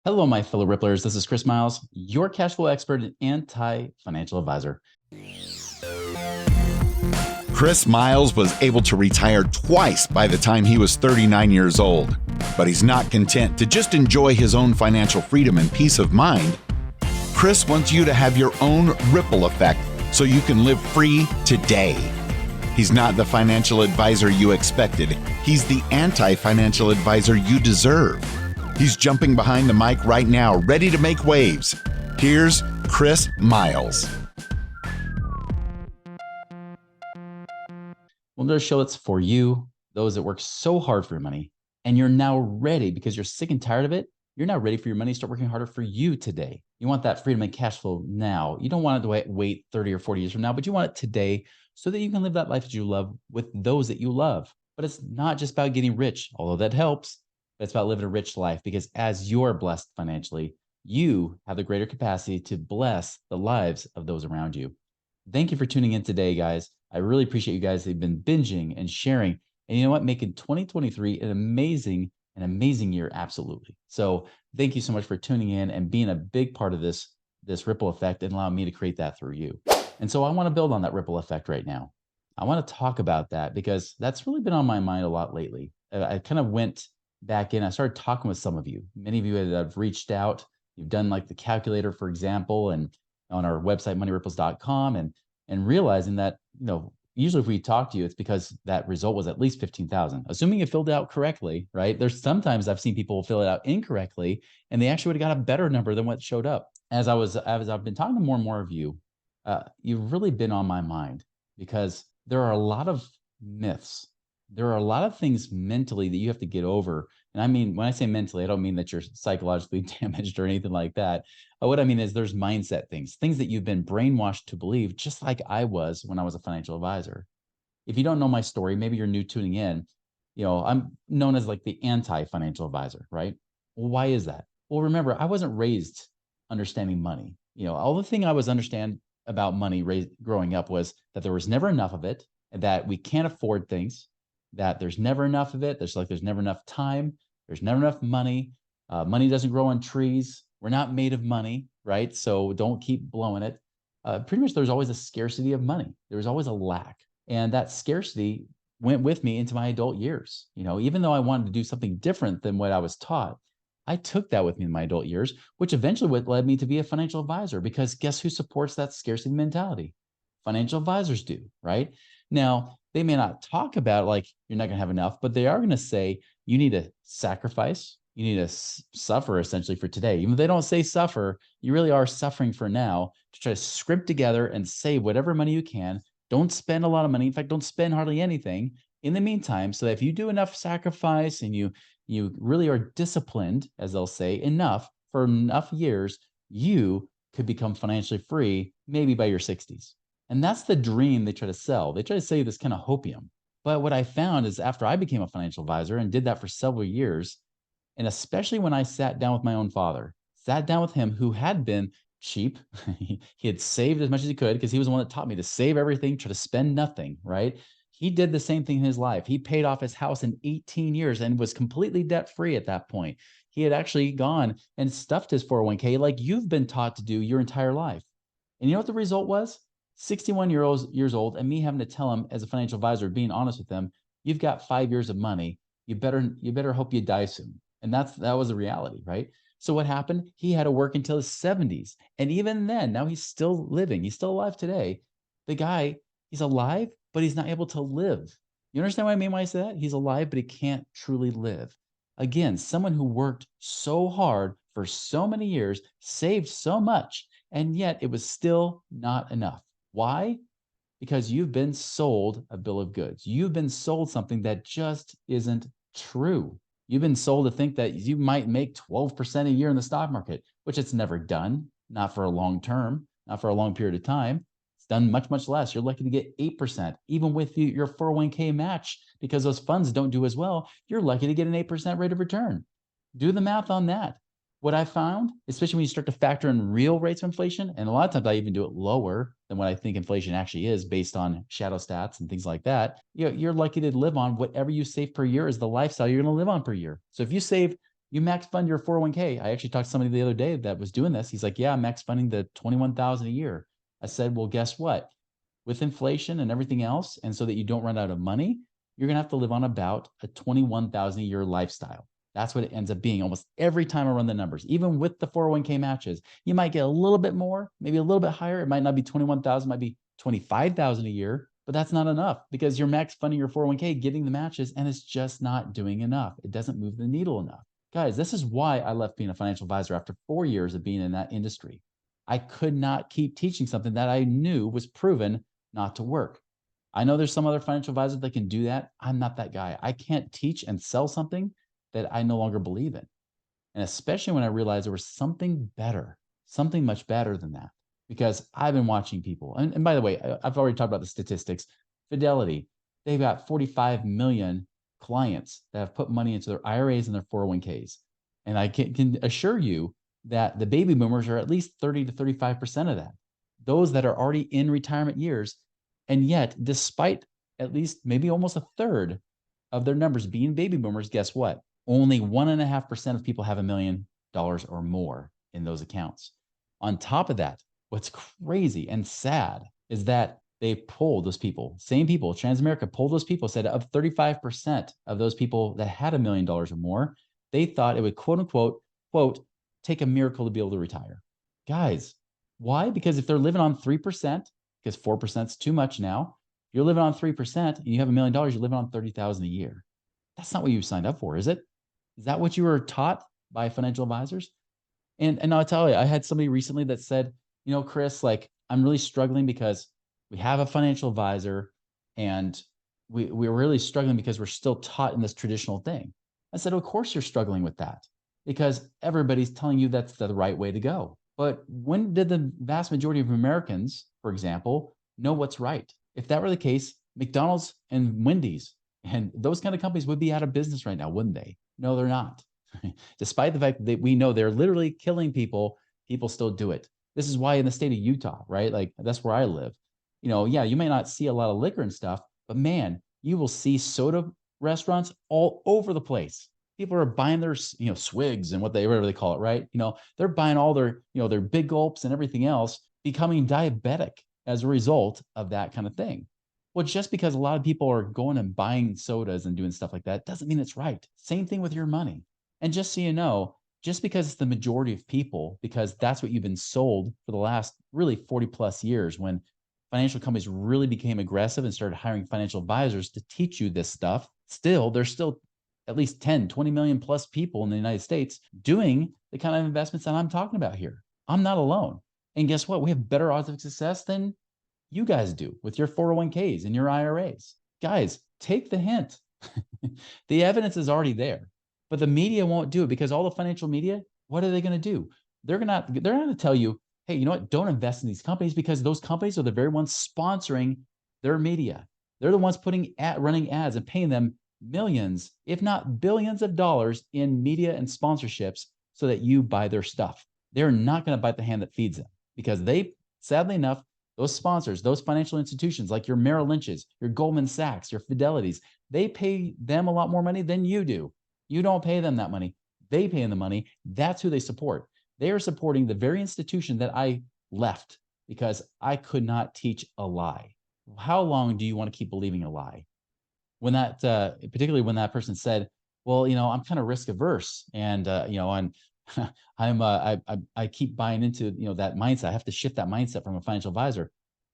Hello, my fellow Ripplers. This is Chris Miles, your cash flow expert and anti-financial advisor. Chris Miles was able to retire twice by the time he was 39 years old. But he's not content to just enjoy his own financial freedom and peace of mind. Chris wants you to have your own ripple effect so you can live free today. He's not the financial advisor you expected. He's the anti-financial advisor you deserve. He's jumping behind the mic right now, ready to make waves. Here's Chris Miles. Well, there's a show that's for you, those that work so hard for your money, and you're now ready because you're sick and tired of it. You're now ready for your money to start working harder for you today. You want that freedom and cash flow now. You don't want it to wait 30 or 40 years from now, but you want it today so that you can live that life that you love with those that you love. But it's not just about getting rich, although that helps. It's about living a rich life because as you're blessed financially, you have the greater capacity to bless the lives of those around you. Thank you for tuning in today, guys. I really appreciate you guys that have been binging and sharing. And you know what? Making 2023 an amazing year. Absolutely. So thank you so much for tuning in and being a big part of this ripple effect and allowing me to create that through you. And so I want to build on that ripple effect right now. I want to talk about that because that's really been on my mind a lot lately. I kind of went back in. I started talking with some of you. Many of you that have reached out. You've done like the calculator, for example, and on our website, moneyripples.com, and realizing that, usually if we talk to you, it's because that result was at least 15,000, assuming you filled it out correctly, right? There's sometimes I've seen people fill it out incorrectly and they actually would have got a better number than what showed up. As I've been talking to more and more of you, you've really been on my mind because there are a lot of myths. There are a lot of things mentally that you have to get over. And I mean, when I say mentally, I don't mean that you're psychologically damaged or anything like that. What I mean is there's mindset things that you've been brainwashed to believe, just like I was when I was a financial advisor. If you don't know my story, maybe you're new tuning in, I'm known as like the anti-financial advisor, right? Well, why is that? Well, remember, I wasn't raised understanding money. All the thing I was understand about money growing up was that there was never enough of it, and that we can't afford things, that there's never enough of it. There's never enough time. There's never enough money. Money doesn't grow on trees. We're not made of money, right? So don't keep blowing it. Pretty much there's always a scarcity of money. There was always a lack. And that scarcity went with me into my adult years. Even though I wanted to do something different than what I was taught, I took that with me in my adult years, which eventually led me to be a financial advisor, because guess who supports that scarcity mentality? Financial advisors do, right? Now, they may not talk about like you're not going to have enough, but they are going to say you need to sacrifice, you need to suffer essentially for today. Even if they don't say suffer, you really are suffering for now to try to scrimp together and save whatever money you can. Don't spend a lot of money. In fact, don't spend hardly anything in the meantime, so that if you do enough sacrifice and you really are disciplined, as they'll say, enough for enough years, you could become financially free maybe by your 60s. And that's the dream they try to sell. They try to sell you this kind of hopium. But what I found is after I became a financial advisor and did that for several years, and especially when I sat down with my own father, sat down with him who had been cheap. He had saved as much as he could because he was the one that taught me to save everything, try to spend nothing, right? He did the same thing in his life. He paid off his house in 18 years and was completely debt-free at that point. He had actually gone and stuffed his 401k like you've been taught to do your entire life. And you know what the result was? 61 years old, and me having to tell him as a financial advisor, being honest with him, you've got 5 years of money. You better hope you die soon. And that was the reality, right? So what happened? He had to work until his 70s. And even then, now he's still living. He's still alive today. The guy, he's alive, but he's not able to live. You understand what I mean when I say that? He's alive, but he can't truly live. Again, someone who worked so hard for so many years, saved so much, and yet it was still not enough. Why? Because you've been sold a bill of goods. You've been sold something that just isn't true. You've been sold to think that you might make 12% a year in the stock market, which it's never done, not for a long term, not for a long period of time. It's done much, much less. You're lucky to get 8%, even with your 401k match, because those funds don't do as well. You're lucky to get an 8% rate of return. Do the math on that. What I found, especially when you start to factor in real rates of inflation, and a lot of times I even do it lower than what I think inflation actually is based on shadow stats and things like that, you're lucky to live on whatever you save per year is the lifestyle you're going to live on per year. So if you save You max fund your 401k. I actually talked to somebody the other day that was doing this. He's like, yeah, I'm max funding the 21,000 a year. I said, well, guess what? With inflation and everything else, and so that you don't run out of money, you're going to have to live on about a 21,000 a year lifestyle. That's what it ends up being almost every time I run the numbers. Even with the 401k matches, you might get a little bit more, maybe a little bit higher. It might not be 21,000, might be 25,000 a year, but that's not enough because you're max funding your 401k, getting the matches, and it's just not doing enough. It doesn't move the needle enough. Guys, this is why I left being a financial advisor after 4 years of being in that industry. I could not keep teaching something that I knew was proven not to work. I know there's some other financial advisors that can do that. I'm not that guy. I can't teach and sell something that I no longer believe in. And especially when I realized there was something better, something much better than that. Because I've been watching people. And by the way, I've already talked about the statistics. Fidelity, they've got 45 million clients that have put money into their IRAs and their 401ks. And I can assure you that the baby boomers are at least 30 to 35% of that. Those that are already in retirement years. And yet, despite at least maybe almost a third of their numbers being baby boomers, guess what? Only 1.5% of people have $1 million or more in those accounts. On top of that, what's crazy and sad is that they polled those people, same people, Transamerica polled those people, said of 35% of those people that had $1 million or more, they thought it would quote unquote, quote, take a miracle to be able to retire. Guys, why? Because if they're living on 3%, because 4% is too much now, you're living on 3% and you have $1 million, you're living on 30,000 a year. That's not what you signed up for, is it? Is that what you were taught by financial advisors? And I'll tell you, I had somebody recently that said, you know, Chris, like I'm really struggling because we have a financial advisor and we're really struggling because we're still taught in this traditional thing. I said, of course you're struggling with that because everybody's telling you that's the right way to go. But when did the vast majority of Americans, for example, know what's right? If that were the case, McDonald's and Wendy's and those kind of companies would be out of business right now, wouldn't they? No, they're not. Despite the fact that we know they're literally killing people, people still do it. This is why in the state of Utah, right? Like that's where I live. You know, yeah, you may not see a lot of liquor and stuff, but man, you will see soda restaurants all over the place. People are buying their, you know, swigs and whatever they call it, right? You know, they're buying all their, you know, their big gulps and everything else, becoming diabetic as a result of that kind of thing. Well, just because a lot of people are going and buying sodas and doing stuff like that doesn't mean it's right. Same thing with your money. And just so you know, just because it's the majority of people, because that's what you've been sold for the last really 40 plus years, when financial companies really became aggressive and started hiring financial advisors to teach you this stuff, there's still at least 10, 20 million plus people in the United States doing the kind of investments that I'm talking about here. I'm not alone. And guess what? We have better odds of success than you guys do with your 401ks and your IRAs. Guys, take the hint. The evidence is already there, but the media won't do it because all the financial media, what are they going to do? They're not going to tell you, hey, you know what? Don't invest in these companies because those companies are the very ones sponsoring their media. They're the ones running ads and paying them millions, if not billions of dollars in media and sponsorships so that you buy their stuff. They're not going to bite the hand that feeds them because they, sadly enough, those sponsors, those financial institutions like your Merrill Lynch's, your Goldman Sachs, your Fidelities, they pay them a lot more money than you do. You don't pay them that money. They pay them the money. That's who they support. They are supporting the very institution that I left because I could not teach a lie. How long do you want to keep believing a lie? When that, particularly when that person said, well, you know, I'm kind of risk averse and, you know, I keep buying into, you know, that mindset. I have to shift that mindset from a financial advisor.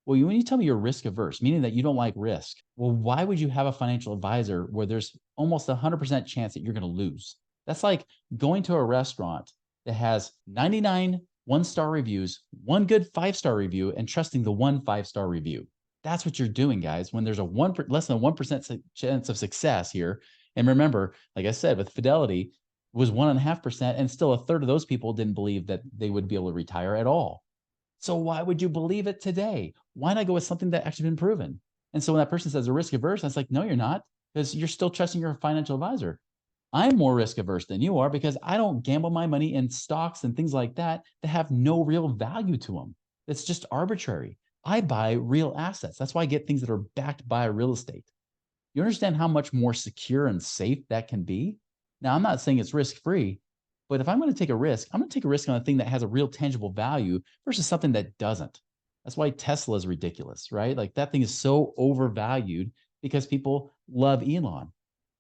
Well, when you tell me you're risk averse, meaning that you don't like risk, well, why would you have a financial advisor where there's almost 100% chance that you're going to lose? That's like going to a restaurant that has 99 one-star reviews, one good 5-star review, and trusting the one 5-star review. That's what you're doing, guys. When there's a less than 1% chance of success here. And remember, like I said, with Fidelity, was 1.5%, and still a third of those people didn't believe that they would be able to retire at all. So why would you believe it today? Why not go with something that actually been proven? And so when that person says they're risk averse, I was like, no, you're not, because you're still trusting your financial advisor. I'm more risk averse than you are because I don't gamble my money in stocks and things like that that have no real value to them. It's just arbitrary. I buy real assets. That's why I get things that are backed by real estate. You understand how much more secure and safe that can be? Now, I'm not saying it's risk-free, But if I'm going to take a risk, I'm going to take a risk on a thing that has a real tangible value versus something that doesn't. That's why Tesla is ridiculous, right? Like that thing is so overvalued because people love Elon.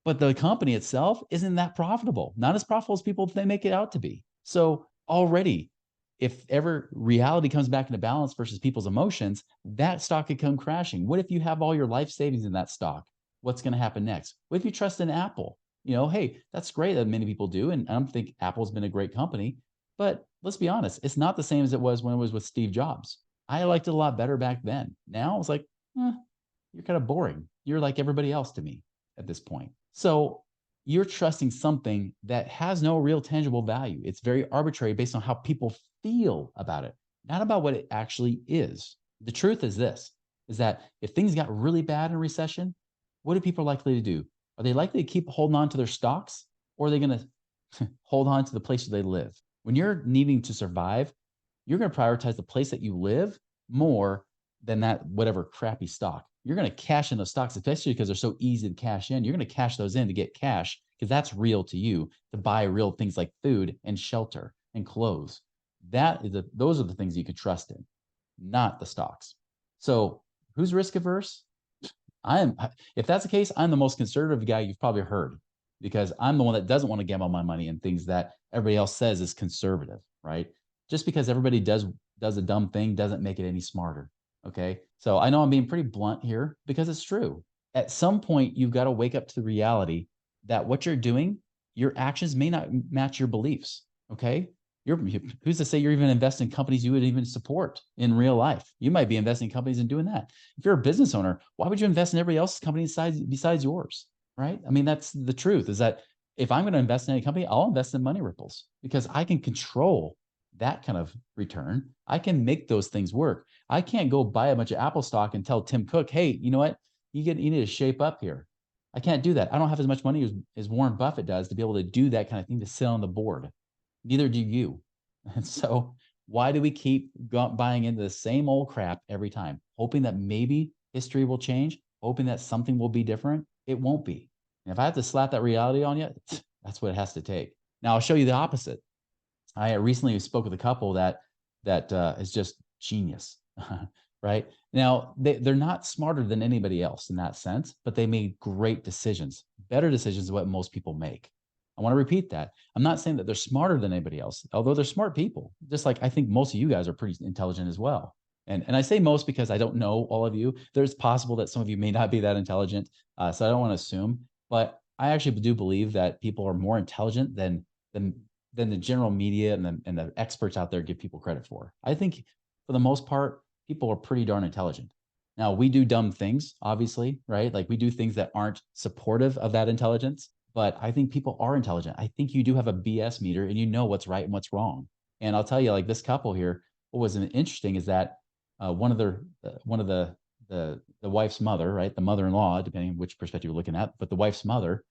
But the company itself isn't that profitable, not as profitable as people they make it out to be. So already, if ever reality comes back into balance versus people's emotions, that stock could come crashing. What if you have all your life savings in that stock? What's going to happen next? What if you trust in Apple? Hey, that's great that many people do. And I don't think Apple's been a great company. But let's be honest, it's not the same as it was when it was with Steve Jobs. I liked it a lot better back then. Now it's like, you're kind of boring. You're like everybody else to me at this point. So you're trusting something that has no real tangible value. It's very arbitrary based on how people feel about it, not about what it actually is. The truth is this, is that if things got really bad in a recession, what are people likely to do? Are they likely to keep holding on to their stocks, or are they going to hold on to the place where they live? When you're needing to survive, you're going to prioritize the place that you live more than that whatever crappy stock. You're going to cash in those stocks, especially because they're so easy to cash in. You're going to cash those in to get cash because that's real to you, to buy real things like food and shelter and clothes. Those are the things you could trust in, not the stocks. So who's risk averse? If that's the case, I'm the most conservative guy you've probably heard, because I'm the one that doesn't want to gamble my money in things that everybody else says is conservative, right? Just because everybody does a dumb thing doesn't make it any smarter. Okay. So I know I'm being pretty blunt here because it's true. At some point, you've got to wake up to the reality that what you're doing, your actions may not match your beliefs. Okay. Who's to say you're even investing in companies you would even support in real life? You might be investing in companies and doing that. If you're a business owner, why would you invest in everybody else's company besides yours? Right. I mean, that's the truth, is that if I'm going to invest in any company, I'll invest in money ripples because I can control that kind of return. I can make those things work. I can't go buy a bunch of Apple stock and tell Tim Cook, hey, you know what? You need to shape up here. I can't do that. I don't have as much money as Warren Buffett does to be able to do that kind of thing, to sit on the board. Neither do you. And so why do we keep buying into the same old crap every time, hoping that maybe history will change, hoping that something will be different? It won't be. And if I have to slap that reality on you, that's what it has to take. Now I'll show you the opposite. I recently spoke with a couple that is just genius, right? Now they're not smarter than anybody else in that sense, but they made great decisions, better decisions than what most people make. I want to repeat that. I'm not saying that they're smarter than anybody else, although they're smart people. Just like I think most of you guys are pretty intelligent as well. And I say most because I don't know all of you. There's possible that some of you may not be that intelligent, so I don't want to assume. But I actually do believe that people are more intelligent than the general media and the experts out there give people credit for. I think for the most part, people are pretty darn intelligent. Now, we do dumb things, obviously, right? Like we do things that aren't supportive of that intelligence, but I think people are intelligent. I think you do have a BS meter and you know what's right and what's wrong. And I'll tell you, like this couple here, what was interesting is that one of the wife's mother, right? The mother-in-law, depending on which perspective you're looking at, but the wife's mother,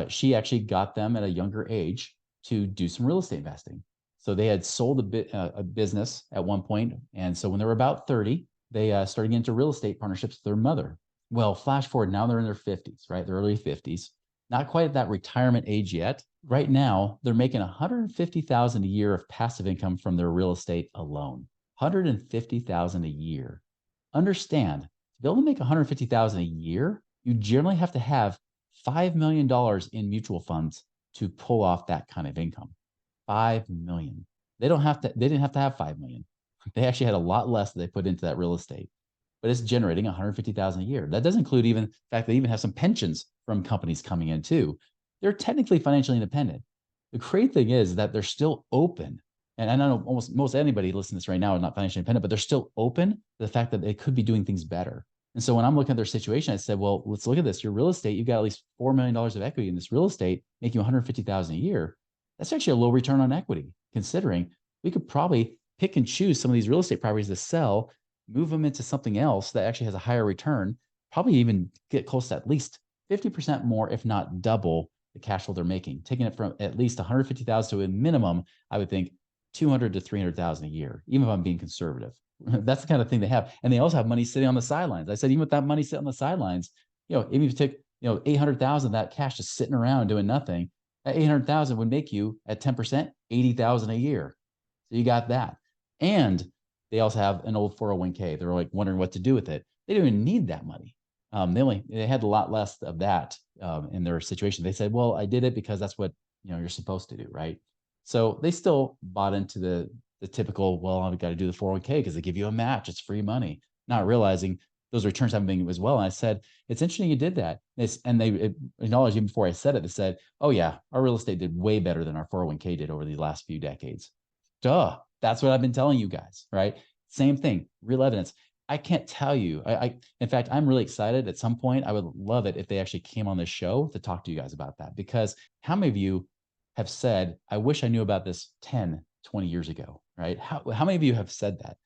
she actually got them at a younger age to do some real estate investing. So they had sold a business at one point. And so when they were about 30, they started getting into real estate partnerships with their mother. Well, flash forward, now they're in their 50s, right? Their early 50s, not quite at that retirement age yet. Right now, they're making $150,000 a year of passive income from their real estate alone. $150,000 a year. Understand, to be able to make $150,000 a year, you generally have to have $5 million in mutual funds to pull off that kind of income. 5 million. They didn't have to have 5 million. They actually had a lot less that they put into that real estate, but it's generating 150,000 a year. That doesn't include even the fact they even have some pensions from companies coming in too. They're technically financially independent. The great thing is that they're still open. And I know almost most anybody listening to this right now is not financially independent, but they're still open to the fact that they could be doing things better. And so when I'm looking at their situation, I said, well, let's look at this. Your real estate, you've got at least $4 million of equity in this real estate, making you $150,000 a year. That's actually a low return on equity, considering we could probably pick and choose some of these real estate properties to sell, move them into something else that actually has a higher return, probably even get close to at least 50% more, if not double the cash flow they're making, taking it from at least 150,000 to a minimum, I would think 200 to 300,000 a year, even if I'm being conservative. That's the kind of thing they have. And they also have money sitting on the sidelines. I said, even with that money sitting on the sidelines, even if you took, 800,000 of that cash just sitting around doing nothing, That 800,000 would make you at 10%, 80,000 a year. So you got that. And they also have an old 401k. They're like wondering what to do with it. They don't even need that money. They had a lot less of that in their situation. They said, well, I did it because that's what you're supposed to do, right? So they still bought into the typical, well, I've got to do the 401k because they give you a match, it's free money, not realizing those returns haven't been as well. And I said, it's interesting you did that. And they acknowledged even before I said it, they said, oh yeah, our real estate did way better than our 401k did over the last few decades. Duh, that's what I've been telling you guys, right? Same thing, real evidence. I can't tell you. In fact, I'm really excited. At some point, I would love it if they actually came on this show to talk to you guys about that. Because how many of you have said, I wish I knew about this 10, 20 years ago, right? How many of you have said that?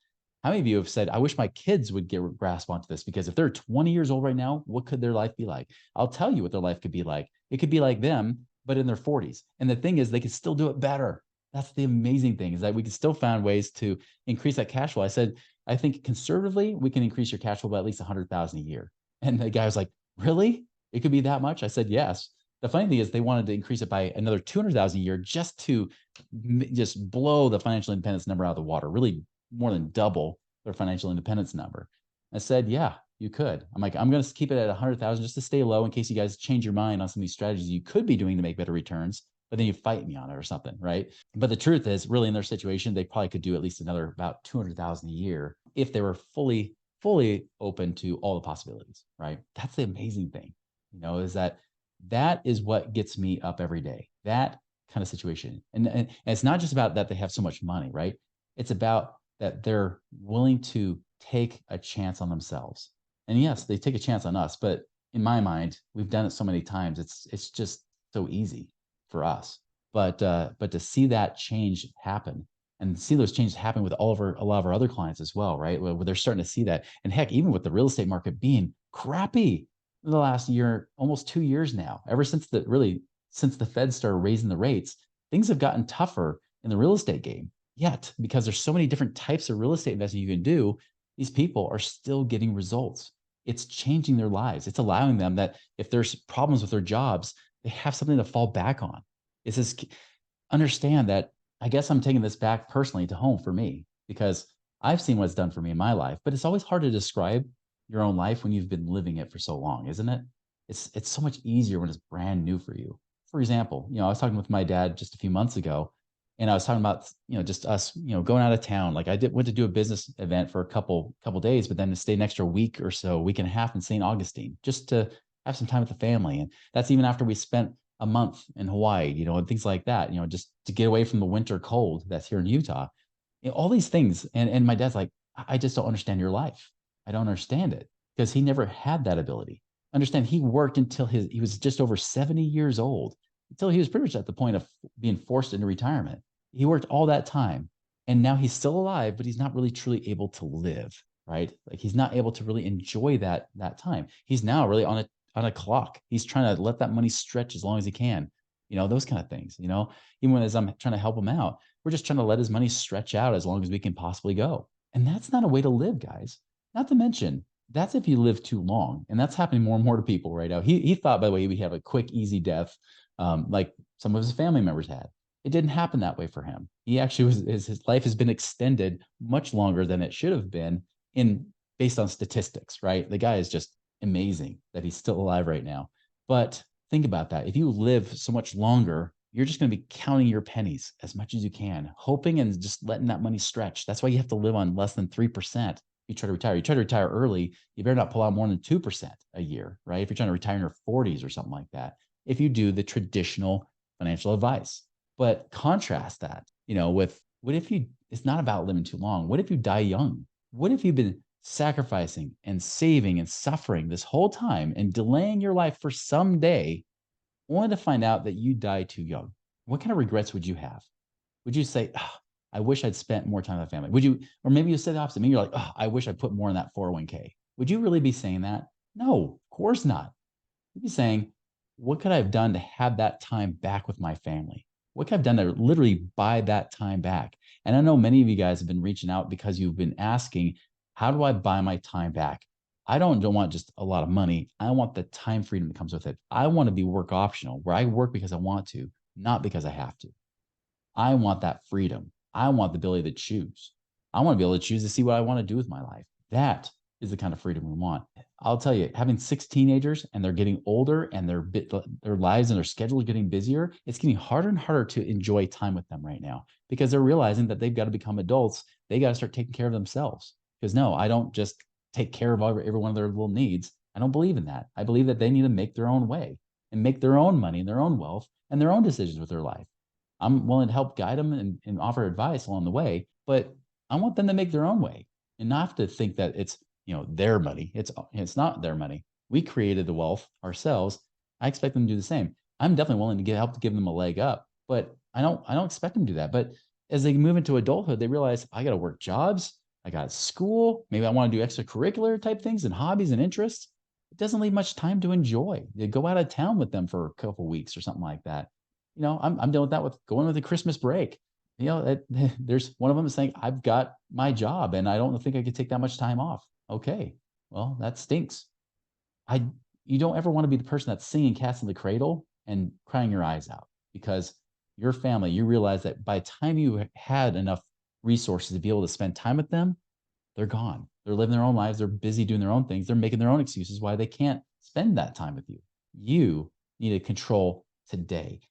How many of you have said, I wish my kids would get a grasp onto this, because if they're 20 years old right now, what could their life be like? I'll tell you what their life could be like. It could be like them, but in their 40s. And the thing is, they could still do it better. That's the amazing thing, is that we can still find ways to increase that cash flow. I said, I think conservatively, we can increase your cash flow by at least 100,000 a year. And the guy was like, really? It could be that much? I said, yes. The funny thing is they wanted to increase it by another 200,000 a year just to just blow the financial independence number out of the water, really more than double their financial independence number. I said, yeah, you could. I'm like, I'm going to keep it at 100,000 just to stay low in case you guys change your mind on some of these strategies you could be doing to make better returns, but then you fight me on it or something, right? But the truth is, really in their situation, they probably could do at least another about 200,000 a year if they were fully open to all the possibilities, right? That's the amazing thing, is that is what gets me up every day. That kind of situation. And it's not just about that they have so much money, right? It's about that they're willing to take a chance on themselves. And yes, they take a chance on us, but in my mind, we've done it so many times. It's just so easy for us. But to see that change happen, and see those changes happen with a lot of our other clients as well, right? Where they're starting to see that. And heck, even with the real estate market being crappy in the last year, almost 2 years now, ever since the Fed started raising the rates, things have gotten tougher in the real estate game. Yet, because there's so many different types of real estate investing you can do, these people are still getting results. It's changing their lives. It's allowing them that if there's problems with their jobs, they have something to fall back on. It's just understand that. I guess I'm taking this back personally to home for me, because I've seen what it's done for me in my life, but it's always hard to describe your own life when you've been living it for so long, isn't it? It's so much easier when it's brand new for you. For example, I was talking with my dad just a few months ago, and I was talking about, just us, going out of town. Like went to do a business event for a couple days, but then to stay an extra week or so, week and a half in St. Augustine, just to have some time with the family. And that's even after we spent a month in Hawaii, and things like that, just to get away from the winter cold that's here in Utah. All these things. And my dad's like, I just don't understand your life. I don't understand it, because he never had that ability. Understand, he worked until he was just over 70 years old, until he was pretty much at the point of being forced into retirement. He worked all that time, and now he's still alive, but he's not really truly able to live, right? Like, he's not able to really enjoy that time. He's now really on a clock. He's trying to let that money stretch as long as he can, those kind of things, even as I'm trying to help him out, we're just trying to let his money stretch out as long as we can possibly go. And that's not a way to live, guys. Not to mention, that's if you live too long. And that's happening more and more to people right now. He thought, by the way, we have a quick, easy death, like some of his family members had. It didn't happen that way for him. He actually his life has been extended much longer than it should have been based on statistics, right? The guy is just amazing that he's still alive right now. But think about that. If you live so much longer, you're just going to be counting your pennies as much as you can, hoping and just letting that money stretch. That's why you have to live on less than 3%. You try to retire. You try to retire early, you better not pull out more than 2% a year, right? If you're trying to retire in your 40s or something like that, if you do the traditional financial advice. But contrast that, with what if it's not about living too long? What if you die young? What if you've been sacrificing and saving and suffering this whole time and delaying your life for some day, only to find out that you die too young? What kind of regrets would you have? Would you say, oh, I wish I'd spent more time with family? Would you, or maybe you say the opposite. Maybe you're like, oh, I wish I put more in that 401k. Would you really be saying that? No, of course not. You'd be saying, what could I have done to have that time back with my family? What could I have done to literally buy that time back? And I know many of you guys have been reaching out because you've been asking, how do I buy my time back? I don't want just a lot of money. I want the time freedom that comes with it. I want to be work optional, where I work because I want to, not because I have to. I want that freedom. I want the ability to choose. I want to be able to choose to see what I want to do with my life. That is the kind of freedom we want. I'll tell you, having 6 teenagers and they're getting older and their lives and their schedule is getting busier, it's getting harder and harder to enjoy time with them right now because they're realizing that they've got to become adults. They got to start taking care of themselves. Because no, I don't just take care of every one of their little needs. I don't believe in that. I believe that they need to make their own way and make their own money and their own wealth and their own decisions with their life. I'm willing to help guide them and offer advice along the way, but I want them to make their own way and not have to think that it's, their money. It's not their money. We created the wealth ourselves. I expect them to do the same. I'm definitely willing to help to give them a leg up, but I don't expect them to do that. But as they move into adulthood, they realize I got to work jobs. I got school. Maybe I want to do extracurricular type things and hobbies and interests. It doesn't leave much time to enjoy. You go out of town with them for a couple of weeks or something like that. I'm dealing with that with going with the Christmas break. There's one of them saying, I've got my job and I don't think I could take that much time off. Okay, well, that stinks. I You don't ever want to be the person that's singing Cats in the Cradle and crying your eyes out because your family, you realize that by the time you had enough resources to be able to spend time with them, they're gone. They're living their own lives. They're busy doing their own things. They're making their own excuses why they can't spend that time with you. You need to control today.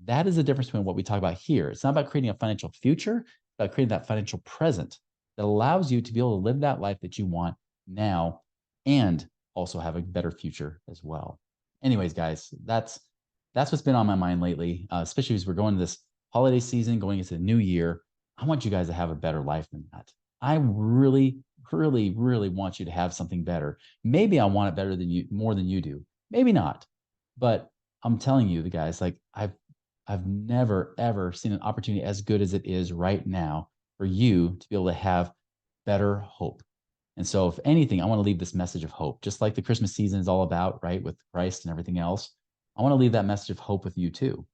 That is the difference between what we talk about here. It's not about creating a financial future, it's about creating that financial present that allows you to be able to live that life that you want now and also have a better future as well. Anyways, guys, that's what's been on my mind lately, especially as we're going to this holiday season, going into the new year. I want you guys to have a better life than that. I really, really, really want you to have something better. Maybe I want it better than you, more than you do. Maybe not. But I'm telling you, the guys, like I've never ever seen an opportunity as good as it is right now for you to be able to have better hope. And so, if anything, I want to leave this message of hope, just like the Christmas season is all about, right, with Christ and everything else. I want to leave that message of hope with you too,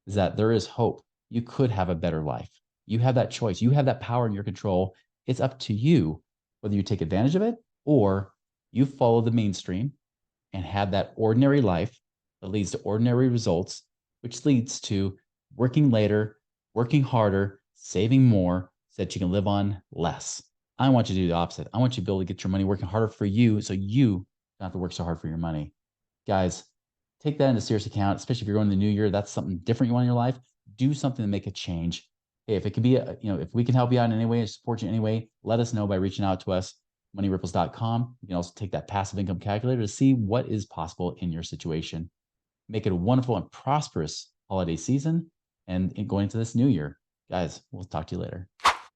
is that there is hope. You could have a better life. You have that choice. You have that power in your control. It's up to you whether you take advantage of it or you follow the mainstream and have that ordinary life that leads to ordinary results, which leads to working later, working harder, saving more so that you can live on less. I want you to do the opposite. I want you to be able to get your money working harder for you so you don't have to work so hard for your money. Guys, take that into serious account, especially if you're going to the new year. That's something different you want in your life. Do something to make a change. Hey, if it could be, if we can help you out in any way, support you in any way, let us know by reaching out to us, moneyripples.com. You can also take that passive income calculator to see what is possible in your situation. Make it a wonderful and prosperous holiday season and going into this new year. Guys, we'll talk to you later.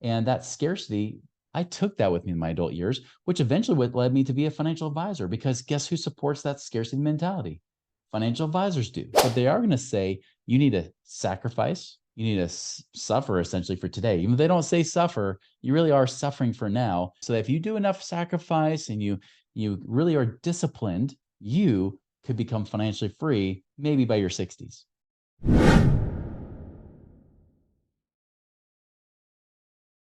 And that scarcity, I took that with me in my adult years, which eventually led me to be a financial advisor because guess who supports that scarcity mentality? Financial advisors do. But they are going to say you need to sacrifice, you need to suffer essentially for today. Even if they don't say suffer, you really are suffering for now. So if you do enough sacrifice and you really are disciplined, you could become financially free maybe by your 60s.